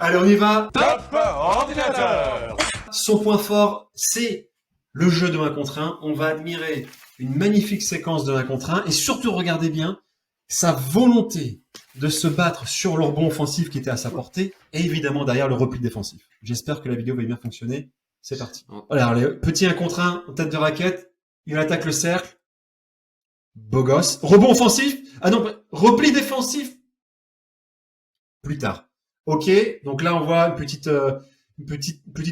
Allez, on y va. Top ordinateur. Son point fort, c'est le jeu de 1 contre 1. On va admirer une magnifique séquence de 1 contre 1 et surtout, regardez bien sa volonté de se battre sur le rebond offensif qui était à sa portée et évidemment derrière le repli défensif. J'espère que la vidéo va bien fonctionner. C'est parti. Alors, les petits 1 contre 1 en tête de raquette. Il attaque le cercle. Beau gosse. Rebond offensif. Ah non, repli défensif. Plus tard. Ok, donc là on voit une petite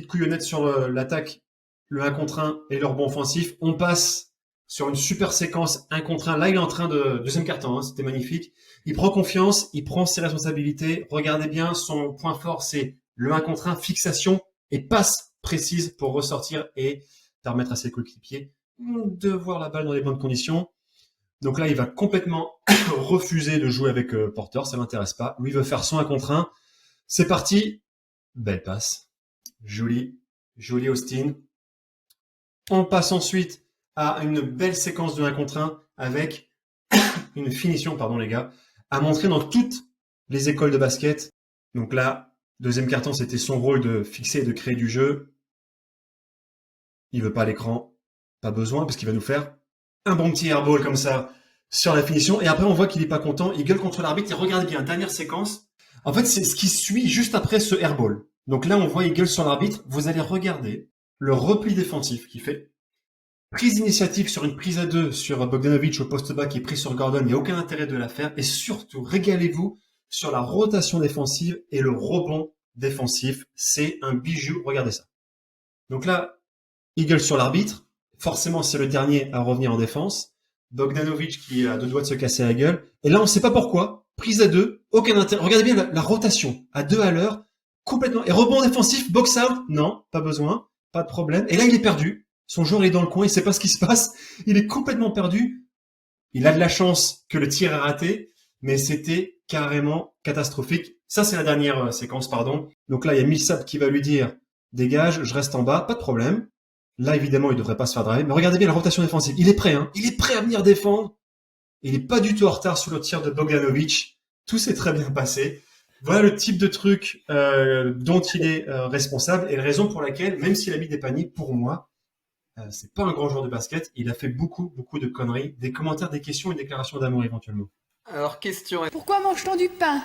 couillonnette sur l'attaque, le 1 contre 1 et le rebond offensif. On passe sur une super séquence 1 contre 1. Là il est en train de... Deuxième carton, hein, c'était magnifique. Il prend confiance, il prend ses responsabilités. Regardez bien, son point fort c'est le 1 contre 1, fixation et passe précise pour ressortir et permettre à ses coéquipiers de voir la balle dans les bonnes conditions. Donc là il va complètement refuser de jouer avec Porter, ça l'intéresse pas. Lui veut faire son 1 contre 1. C'est parti. Belle passe. Jolie Austin. On passe ensuite à une belle séquence de 1 contre 1 avec une finition, pardon les gars, à montrer dans toutes les écoles de basket. Donc là, deuxième carton, c'était son rôle de fixer et de créer du jeu. Il veut pas l'écran. Pas besoin parce qu'il va nous faire un bon petit airball comme ça sur la finition. Et après, on voit qu'il est pas content. Il gueule contre l'arbitre. Et regardez bien, dernière séquence. En fait, c'est ce qui suit juste après ce airball. Donc là, on voit il gueule sur l'arbitre. Vous allez regarder le repli défensif qui fait. Prise d'initiative sur une prise à 2 sur Bogdanovic au poste bas qui est pris sur Gordon. Il n'y a aucun intérêt de la faire. Et surtout, régalez-vous sur la rotation défensive et le rebond défensif. C'est un bijou. Regardez ça. Donc là, il gueule sur l'arbitre. Forcément, c'est le dernier à revenir en défense. Bogdanovic qui a 2 doigts de se casser la gueule. Et là, on ne sait pas pourquoi. Prise à 2, aucun intérêt. Regardez bien la rotation à 2 à l'heure, complètement. Et rebond défensif, box out, non, pas besoin, pas de problème. Et là, il est perdu. Son joueur est dans le coin, il sait pas ce qui se passe. Il est complètement perdu. Il a de la chance que le tir est raté, mais c'était carrément catastrophique. Ça, c'est la dernière séquence, pardon. Donc là, il y a Millsap qui va lui dire, dégage, je reste en bas, pas de problème. Là, évidemment, il devrait pas se faire drive. Mais regardez bien la rotation défensive. Il est prêt, hein. Il est prêt à venir défendre. Il n'est pas du tout en retard sur le tir de Bogdanovic. Tout s'est très bien passé. Voilà le type de truc dont il est responsable et la raison pour laquelle, même s'il a mis des paniers, pour moi, c'est pas un grand joueur de basket. Il a fait beaucoup de conneries. Des commentaires, des questions et des déclarations d'amour éventuellement. Alors, question. Pourquoi mange-t-on du pain?